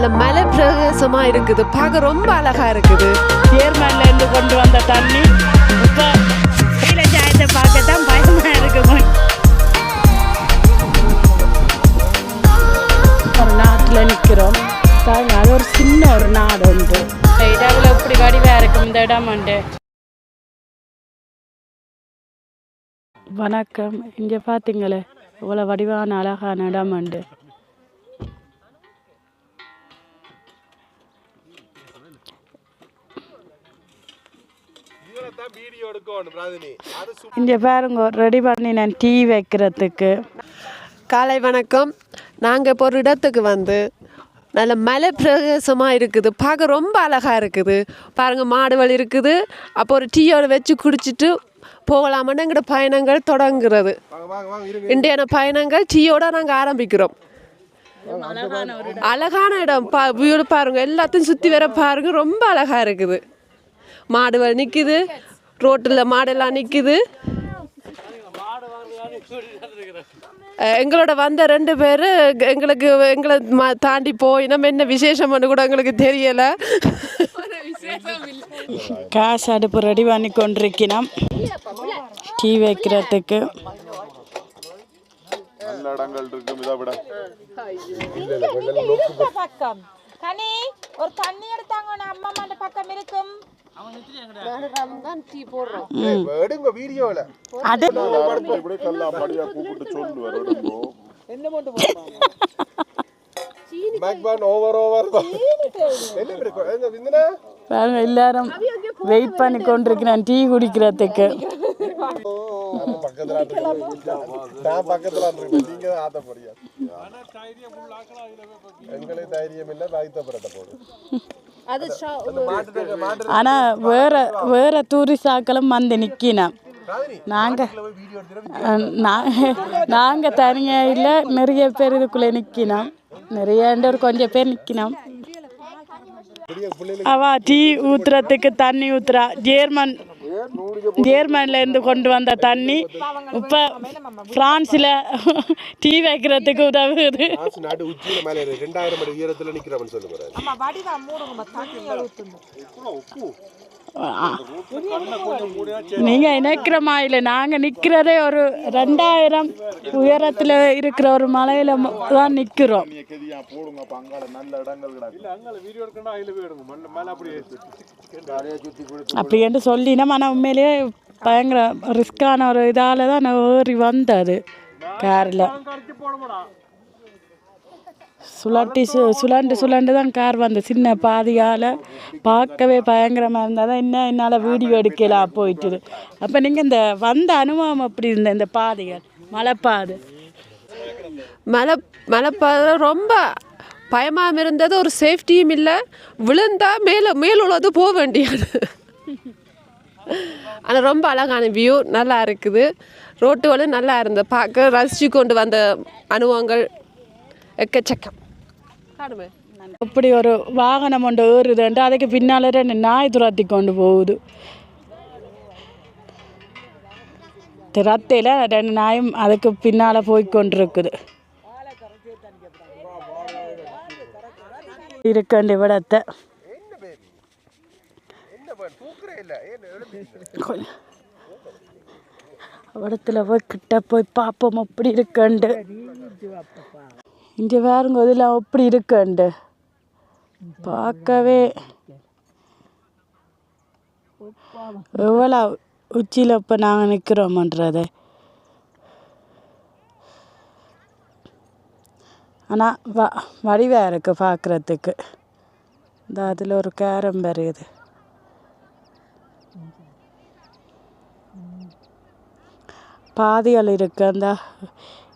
நல்ல மலை பிரதேசமாக இருக்குது, பார்க்க ரொம்ப அழகாக இருக்குது. ஜேர்மன்லேருந்து கொண்டு வந்த தண்ணி இப்போ சாயத்தை பார்க்க தான் பயமாக இருக்குமா. ஒரு நாட்டில் நிற்கிறோம், அது ஒரு சின்ன ஒரு நாடு உண்டு. இந்த இடத்துல இப்படி வடிவாக இருக்கும் இந்த இடம் உண்டு. வணக்கம். இங்கே பார்த்தீங்களே இவ்வளோ வடிவான அழகான இடம் உண்டு. இங்கே பாருங்க ரெடி பண்ணி நான் டீ வைக்கிறதுக்கு. காலை வணக்கம். நாங்கள் இப்போ ஒரு இடத்துக்கு வந்து நல்ல மலை பிரதேசமாக இருக்குது, பார்க்க ரொம்ப அழகாக இருக்குது. பாருங்கள், மாடுகள் இருக்குது. அப்போ ஒரு டீயோட வச்சு குடிச்சிட்டு போகலாமன்னு எங்களோட பயணங்கள் தொடங்குறது. இன்றைய பயணங்கள் டீயோட நாங்கள் ஆரம்பிக்கிறோம். அழகான இடம் வீடு பாருங்கள், எல்லாத்தையும் சுற்றி வர பாருங்க, ரொம்ப அழகாக இருக்குது. மாடுகள் நிற்குது, ரோட்டில் மாடெல்லாம் நிற்குது. எங்களோட வந்த 2 பேர் எங்களை தாண்டி போய் நம்ம என்ன விசேஷம்னு கூட எங்களுக்கு தெரியலை. காசு அடுப்பு ரெடி பண்ணி கொண்டிருக்கிறோம் டீ வைக்கிறதுக்கு. ஒரு தண்ணி எடுத்தாங்க அம்மா அந்த பக்கம் இருக்கும். எல்லாரும் வெயிட் பண்ணி கொண்டிருக்கிறேன் டீ குடிக்கிறதுக்கு. ஆனா வேற டூரிஸ்டாக்களும் வந்து நிக்கினோம். நாங்க தனியா இல்ல, நிறைய பேர் இதுக்குள்ள நிக்கினோம். நிறைய கொஞ்சம் பேர் நிக்கினோம். அவ டீ ஊத்துறதுக்கு தண்ணி ஊத்துறா. ஜேர்மன்லேருந்து கொண்டு வந்த தண்ணி இப்போ பிரான்ஸில் டீ வைக்கிறதுக்கு உதவுது. நீங்கள் நினைக்கிறமா இல்லை, நாங்கள் நிற்கிறதே ஒரு 2000 உயரத்தில் இருக்கிற ஒரு மலையில் தான் நிற்கிறோம். அப்படி என்று சொல்லினோம். ஆனால் உண்மையிலேயே பயங்கர ரிஸ்கான ஒரு இதால் தான் நான் ஏறி வந்தது காரில். சுழண்டு தான் கார் வந்த சின்ன பாதியால் பார்க்கவே பயங்கரமாக இருந்தால் தான் இன்னும் என்னால் வீடியோ எடுக்கலாம் போயிட்டுது. அப்போ நீங்கள் இந்த வந்த அனுபவம் அப்படி இருந்த இந்த பாதைகள் மலைப்பாதை ரொம்ப பயமாக இருந்தது. ஒரு சேஃப்டியும் இல்லை, விழுந்தால் மேலுள்ளது போக வேண்டியது. ஆனால் ரொம்ப அழகான வியூ, நல்லா இருக்குது. ரோட்டுகளும் நல்லா இருந்தது, பார்க்க ரசித்து கொண்டு வந்த அனுபவங்கள் எக்கச்சக்கம். இப்படி ஒரு வாகனம் ஒன்று ஏறுதுன்ட்டு அதுக்கு பின்னால் 2 நாய் துரத்தி கொண்டு போகுது. ரத்தையில் 2 நாயும் அதுக்கு பின்னால் போய்கொண்டிருக்குது. இருக்க விடத்தை இடத்துல போய் கிட்ட போய் பார்ப்போம் அப்படி இருக்கண்டு. இங்கே வேறுங்க இதெல்லாம் எப்படி இருக்கண்டு பார்க்கவே எவ்வளோ உச்சியில் இப்போ நாங்கள் நிற்கிறோமன்றதை. ஆனால் வடிவாக இருக்குது பார்க்குறதுக்கு. இந்த அதில் ஒரு கேரம் வருது. பாதிகள் இருக்குது. அந்த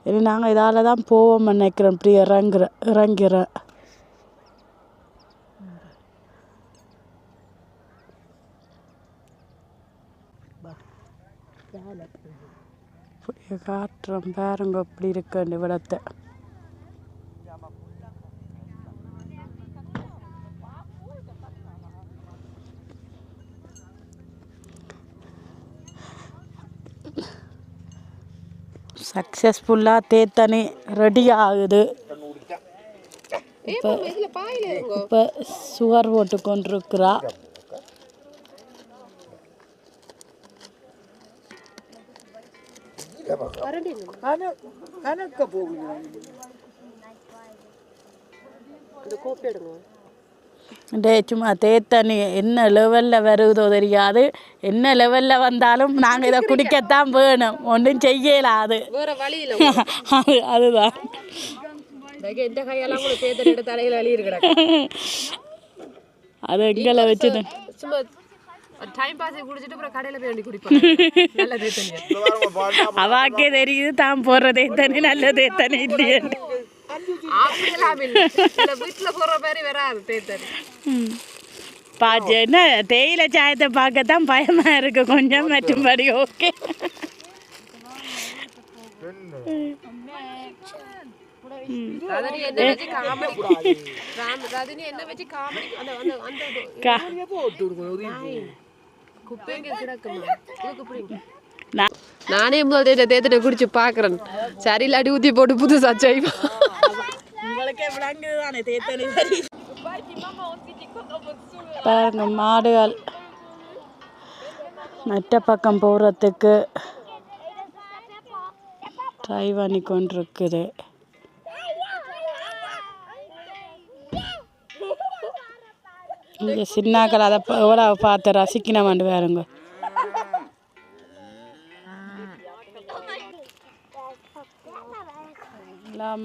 இனி நாங்கள் இதால் தான் போவோம் நினைக்கிறோம். இப்படி இறங்குற காட்டுறோம் பாருங்க அப்படி இருக்கு அந்த விடத்தை. சக்ஸஸ்ஃபுல்லாக தேத்தனி ரெடி ஆகுது. இப்போ சுகர் போட்டு கொண்டிருக்கிறா. சும்மா தேத்தண்ணி என்ன லெவலில் வருதோ தெரியாது. என்ன லெவலில் வந்தாலும் நாங்கள் இதை குடிக்கத்தான் வேணும், ஒன்றும் செய்யலாம். அது அதுதான் அது எங்களை வச்சு அவாக்கே தெரியுது தான் போடுறதே தண்ணி நல்லதே தண்ணி இல்லையே. பாச்சு என்ன தேயிலை சாயத்தை பார்க்கத்தான் பயமா இருக்கு கொஞ்சம், மற்றும்படி ஓகே. நானே முதல் தேத்தனை குடிச்சு பாக்குறேன். சரியில்ல அடி ஊத்தி போட்டு புதுசா செய்வோம். பாருங்க மாடுகள் மற்ற பக்கம் போகிறதுக்கு ட்ரை பண்ணி கொண்டிருக்குது. இங்கே சின்னாக்கள் அதை எவ்வளோ பார்த்து ரசிக்கணுமாண்டு வேறுங்க.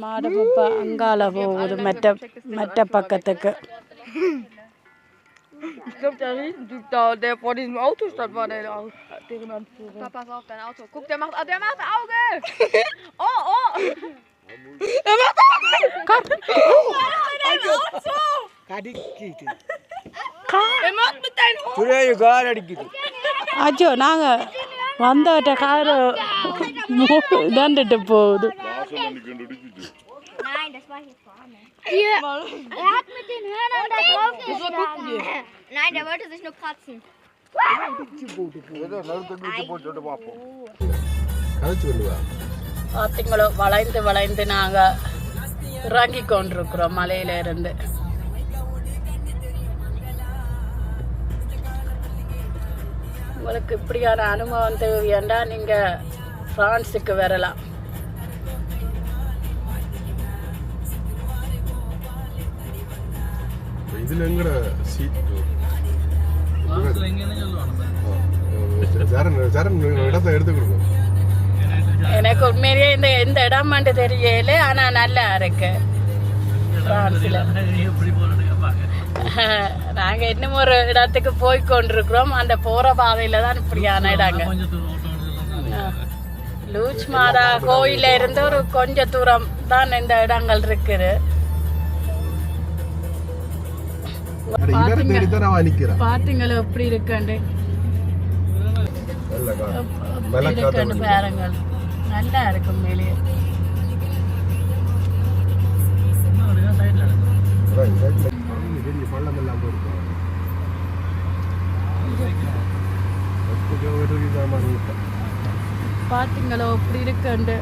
மாடு பப்பா அங்கால போகுது மற்ற பக்கத்துக்கு. Ich glaube, der vor diesem Auto stand, war der deren Anführer. Papa, pass auf dein Auto. Guck, der macht Auge! Oh, oh! Er macht Auge! Komm! Oh, dein Auto! Er macht mit deinem Auto! அச்சோ நாங்கள் வந்தவட்ட car தண்டுட்டு போகுது. Nein, das war hier vorne. Hier. Er hat mit den Hörnern da drauf geschlagen. Nein, der wollte sich nur kratzen. பார்த்தீங்களோ வளைந்து வளைந்து நாங்கள் இறங்கி கொண்டிருக்கிறோம் மலையில இருந்து. உங்களுக்கு இப்படியான அனுபவம் தேவையாண்டா நீங்கள் ஃப்ரான்ஸுக்கு வரலாம். இதுல எங்கட சீட் இடத்தை எடுத்து கொடுக்கும். எனக்கு உண்மையிலேயே இந்த இடம் மட்டும் தெரியல, ஆனா நல்லா இருக்கு. பிரான்ஸ்ல நாங்க இன்னும் ஒரு இடத்துக்கு போய் கொண்டிருக்கிறோம். அந்த போற பாதையில தான் இப்படியான இடங்க. லூச் மாதா கோயில இருந்து ஒரு கொஞ்ச தூரம் தான் இந்த இடங்கள் இருக்குது. பாத்தீங்களா எப்படி இருக்குன்னு பாருங்கள். நல்லா இருக்கும் மேலே. பாத்தீங்களோ எப்படி இருக்குண்டு.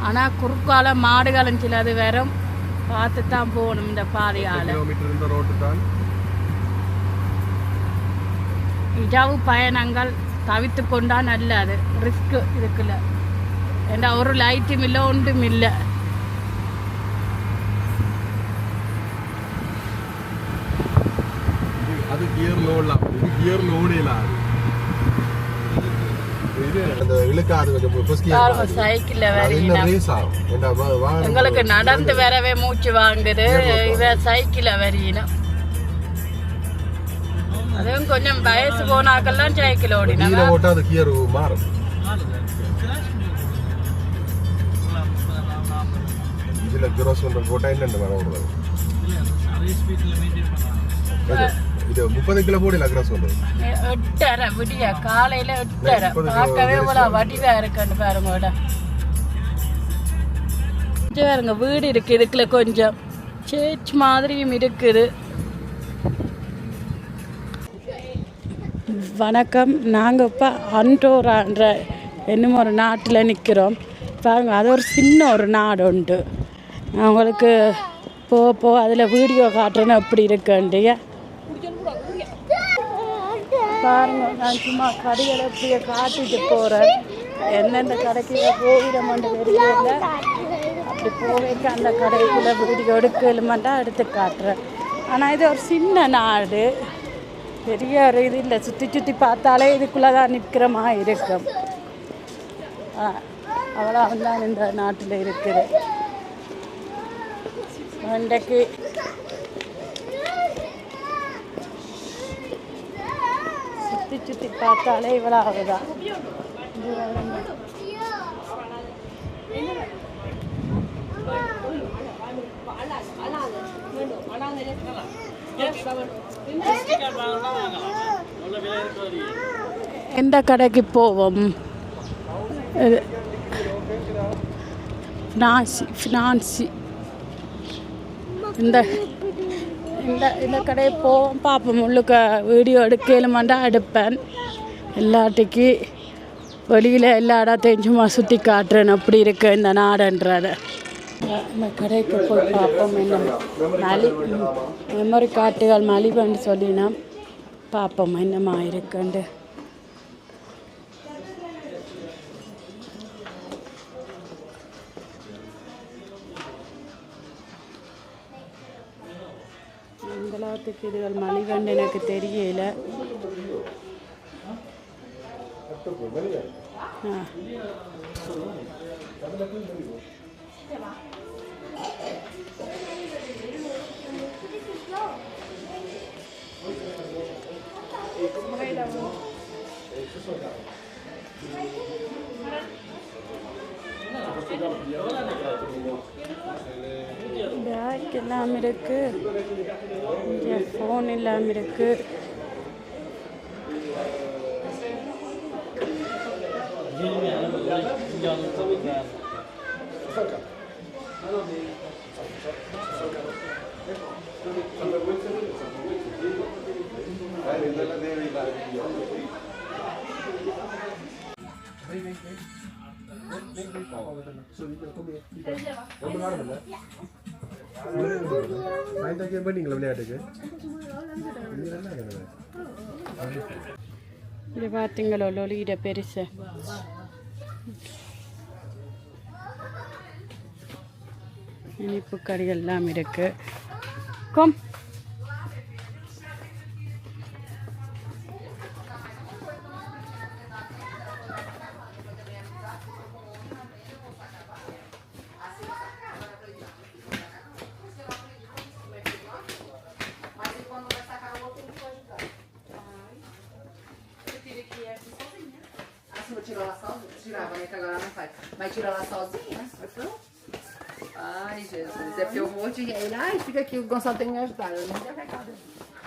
ஆனால் குறுக்கால மாடுகளும் சிலது வெறும் பார்த்து தான் போகணும் இந்த பாதையால். இரவு பயணங்கள் தவிர்த்து கொண்டா நல்லது. ரிஸ்க் இருக்குல்ல, ஏன்னா ஒரு லைட்டும் இல்லை ஒன்றும் இல்லை. அது கியர் லோடலாம், இது கியர் லோடலாம். எங்களுக்கு நடந்து வரவே மூச்சு வாங்குது. இவ சைக்கிள வரையினும் அதுவும் கொஞ்சம் வயசு போனாக்கெல்லாம் சைக்கிள் ஓடினா இது 30 கிலோ போடல கிராஸ் வந்து 8:30 விடிய காலையில 8:30 பார்க்கவே இவ்வளவு வடிவா இருக்குன்னு பாருங்க. பாருங்க வீடு இருக்கு, இதுக்குள்ள கொஞ்சம் சேர்ச் மாதிரியும் இருக்குது. வணக்கம். நாங்கள் இப்போ அன்டோரான்ற என்னும் ஒரு நாட்டில் நிற்கிறோம். பாருங்க அது ஒரு சின்ன ஒரு நாடு உண்டு. நான் உங்களுக்கு போ அதில் வீடியோ காட்டுறேன்னு எப்படி இருக்குண்டியா பாருங்க. நான் சும்மா கடைகளை இப்படியே காட்டிட்டு போகிறேன். எந்தெந்த கடைக்கு போகிறோம்னு தெரியல. அப்படி போவேக்க அந்த கடைக்குள்ளே வீடியோ எடுக்கலுமாண்டா எடுத்து காட்டுறேன். ஆனால் இது ஒரு சின்ன நாடு, பெரிய ஒரு இது இல்லை. சுற்றி பார்த்தாலே இதுக்குள்ளே தான் நிற்கிற மாதிரி இருக்கும். அவ்வளோ தான் இந்த நாட்டில் இருக்குது. இன்றைக்கு சுற்றி பார்த்தாலே இவ்வளோ ஆகுதான். எந்த கடைக்கு போவோம்? ஃபினான்சி இந்த இந்த இந்த கடையை போவோம் பார்ப்போம். உள்ளுக்க வீடியோ எடுக்கலுமாண்டா எடுப்பேன். எல்லாட்டிக்கு வெளியில் எல்லா இடத்தையும் சும்மா சுற்றி காட்டுறேன் அப்படி இருக்கு இந்த நாடுன்றதை. இந்த கடைக்கு போய் பார்ப்போம். என்ன மெமரி கார்டுகள் மலிவுன்னு சொல்லினா பார்ப்போம் என்னமா இருக்குண்டு. எந்தளவுக்கு இதுகள் மலிவுன்னு எனக்கு தெரியல. பேக் எல்லாம் இருக்கு, ஃபோன் எல்லாம் இருக்கு. இது பார்த்தீங்களோ லொலியிட பெருசு. இனிப்பு கறிகள் எல்லாம் இருக்கு. Come Tirava, né? Que agora não faz. Vai tirar lá sozinha? Ai, Jesus. É porque eu vou te... Ele, ai, fica aqui, o Gonçalo tem que me ajudar. Eu não tenho recado. O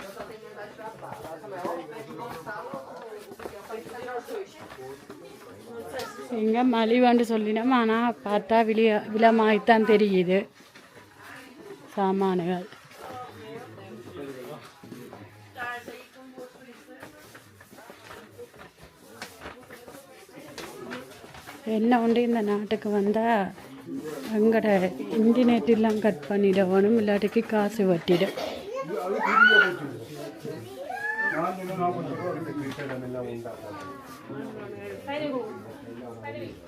Gonçalo tem que me ajudar a tirar a barra. Samuel, pede o Gonçalo ou tirar os dois. இங்கே மலிவான்னு சொல்லினோம். ஆனால் பார்த்தா விலமாய்த்தான் தெரியுது சாமான்கள். என்ன ஒன்று இந்த நாட்டுக்கு வந்தால் எங்கட இன்டர்நெட் எல்லாம் கட் பண்ணிடணும், இல்லாட்டிக்கு காசு வட்டிடும்.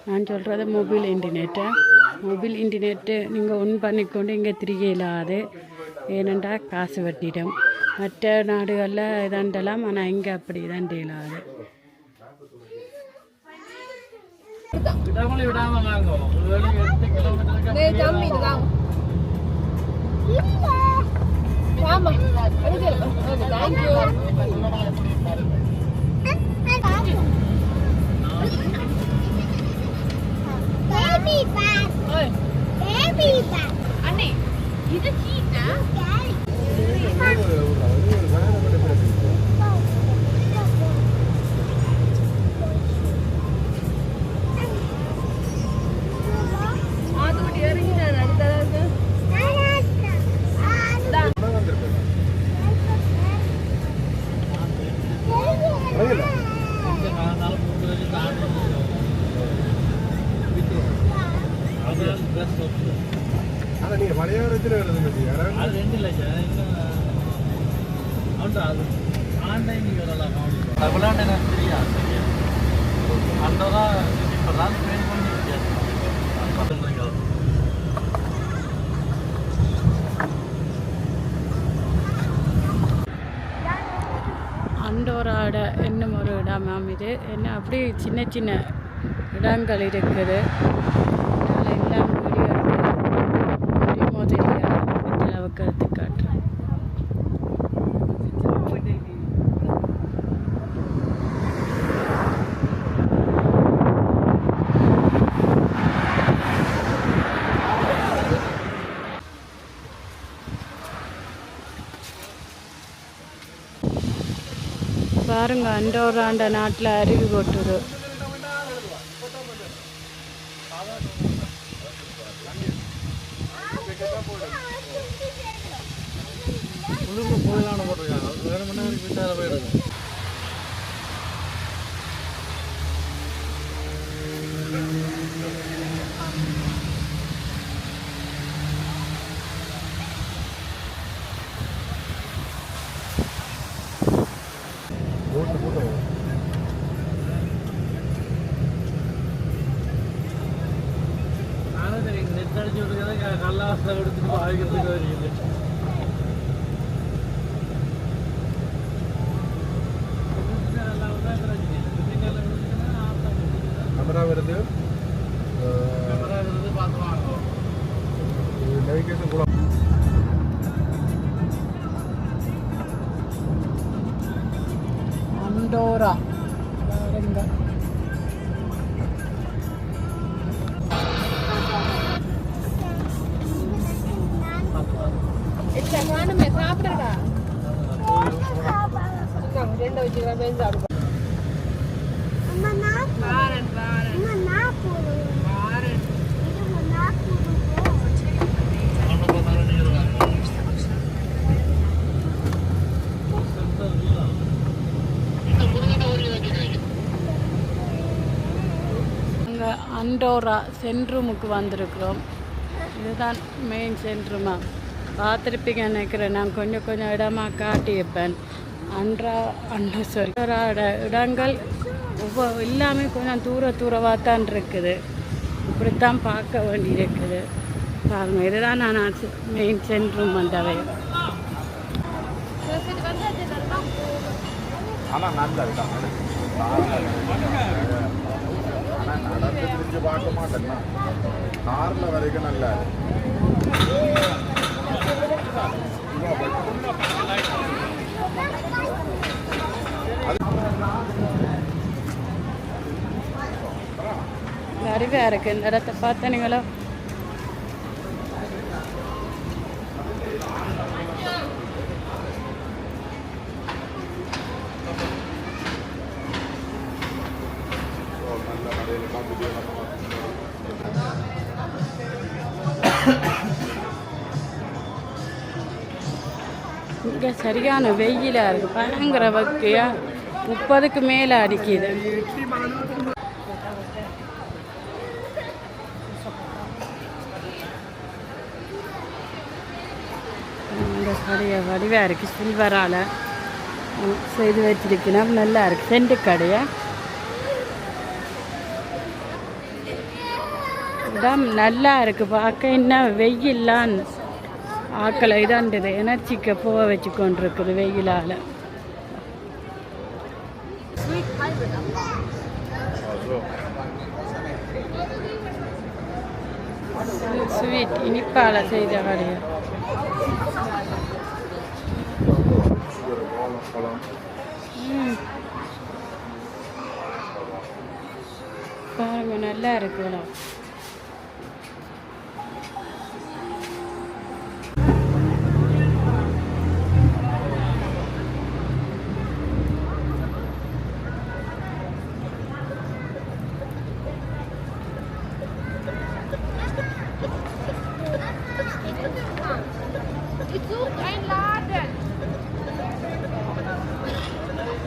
நான் சொல்கிறது மொபைல் இன்டர்நெட்டு நீங்கள் ஒன் பண்ணிக்கொண்டு இங்கே திரிகலாது. ஏனென்றா காசு வட்டிடும். மற்ற நாடுகளில் இதாண்டலாம், ஆனால் இங்கே அப்படி தான் இயலாது. Anne, இது சீட்டா? ஆனால் நீங்கள் மலையாளத்தில் எழுத மாட்டீங்க அது 2 லட்சம் அது ஆன்லைன் வரலாம் விளையாண்டு எனக்கு தெரியாது அந்த தான் இப்போ தான் ட்ரெயின் பண்ணி வித்தியாசம் அண்டோராட இன்னும் ஒரு இடமாம் இது என்ன அப்படி சின்ன சின்ன இடங்கள் இருக்குது. அதனால் எல்லாம் வீடியோ முடியுமோ தெரியாது அளவுக்கு எடுத்து காட்டுறேன். பாருங்க அண்டோராண்ட நாட்டில் அருவி கொட்டுது. போயிடலான்னு போட்டிருக்காங்க. வேறு மணி நேரம் பின்னால போயிடுங்க. நெத்தடிச்சு விட்டுருக்காங்க கல்லாசை எடுத்துட்டு ஆகிக்கிறதுக்கு வருகிறது. கேமரா வருது பார்த்து நேவிகேஷன் கூட அண்டோரா பாருங்க. அண்டோரா சென்ட்ரூமுக்கு வந்திருக்கிறோம். இதுதான் மெயின் சென்ட்ரூமா. பார்த்துருப்பீங்க நினைக்கிறேன். நான் கொஞ்சம் இடமா காட்டியிருப்பேன். அண்டோராட இடங்கள் எல்லாமே கொஞ்சம் தூரமாக தான் இருக்குது. இப்படித்தான் பார்க்க வேண்டியிருக்குது. பாருங்க, இதுதான் நான் மெயின் சென்ட்ரூம் வந்தவை. ஆனால் நல்லா நடந்து திரிஞ்சு பார்க்க மாட்டேன்னா காரில் வரைக்கும் நல்லா நிறையா இருக்குது. இந்த இடத்த பார்த்தீங்களோ? இங்கே சரியான வெயிலாக இருக்குது. பயங்கர வக்கையா 30க்கு மேலே அடிக்குது. இந்த கடையை வடிவாக இருக்குது. சில்வரால் செய்து வச்சிருக்கணும். நல்லா இருக்குது. செண்டு கடையா இடம் நல்லா இருக்குது பார்க்க. என்ன வெயில்லாம் ஆக்களை இதாண்டது எனர்ஜிக்கு போக வச்சு கொண்டிருக்குது வெயிலால். ஸ்வீட் இனிப்பால் செய்த கடையா. பாருங்க நல்லா இருக்குல்ல.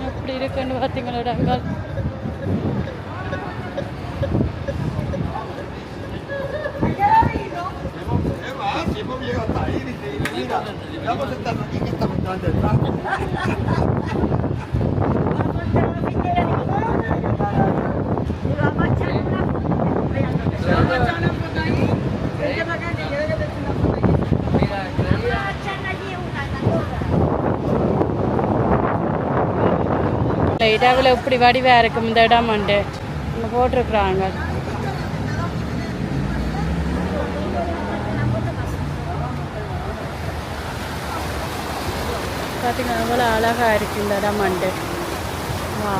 எப்படி இருக்குன்னு பார்த்தீங்களா இடங்கள்? இடவில் இப்படி வடிவாக இருக்கும் இந்த இடம் வந்து இங்கே போட்டிருக்குறாங்க. பார்த்தீங்கன்னா எவ்வளோ அழகாக இருக்குது இந்த இடம் வந்து. வா,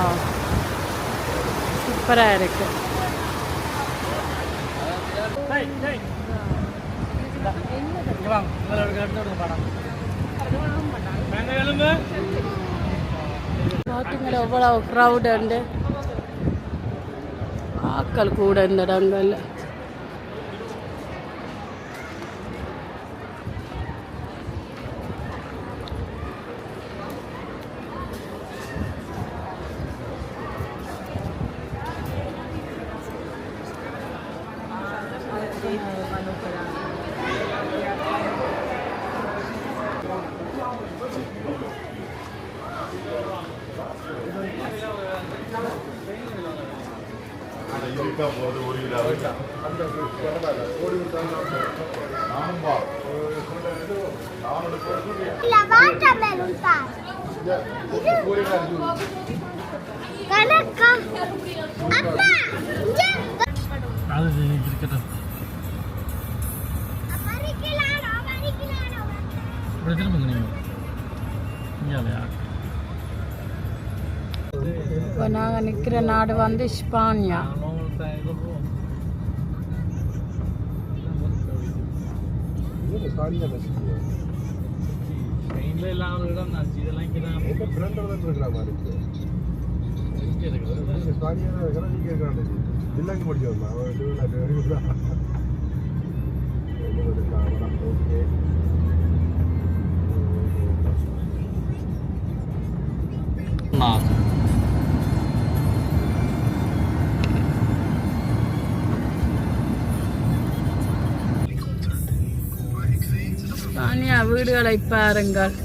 சூப்பராக இருக்குது. பார்த்தீங்களா எவ்வளோ க்ரௌடு உண்டு, ஆட்கள் கூட இந்த இடங்கள்ல. இப்போ நாங்கள் நிற்கிற நாடு வந்து ஸ்பானியா. ஸ்பானியா வீடுகளை பாருங்கள்.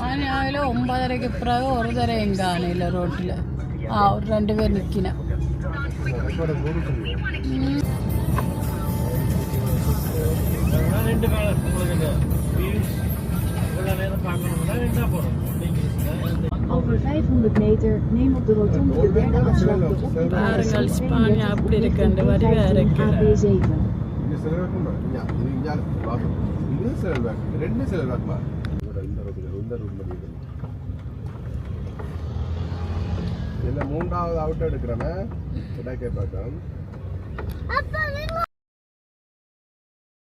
ஆனையாவில் 9:30க்கு பிறகு ஒரு தரையும் காணையில் ரோட்டில். ஒரு 2 பேர் நிற்கினேன். Over 500 meter neem op de rotonde de derde afslag de பாருங்கள் ஸ்பானியா அப்படி இருக்கு, அந்த வடிவா இருக்கு. AB7. மூன்றாவது அவுட் எடுக்கிறேன்.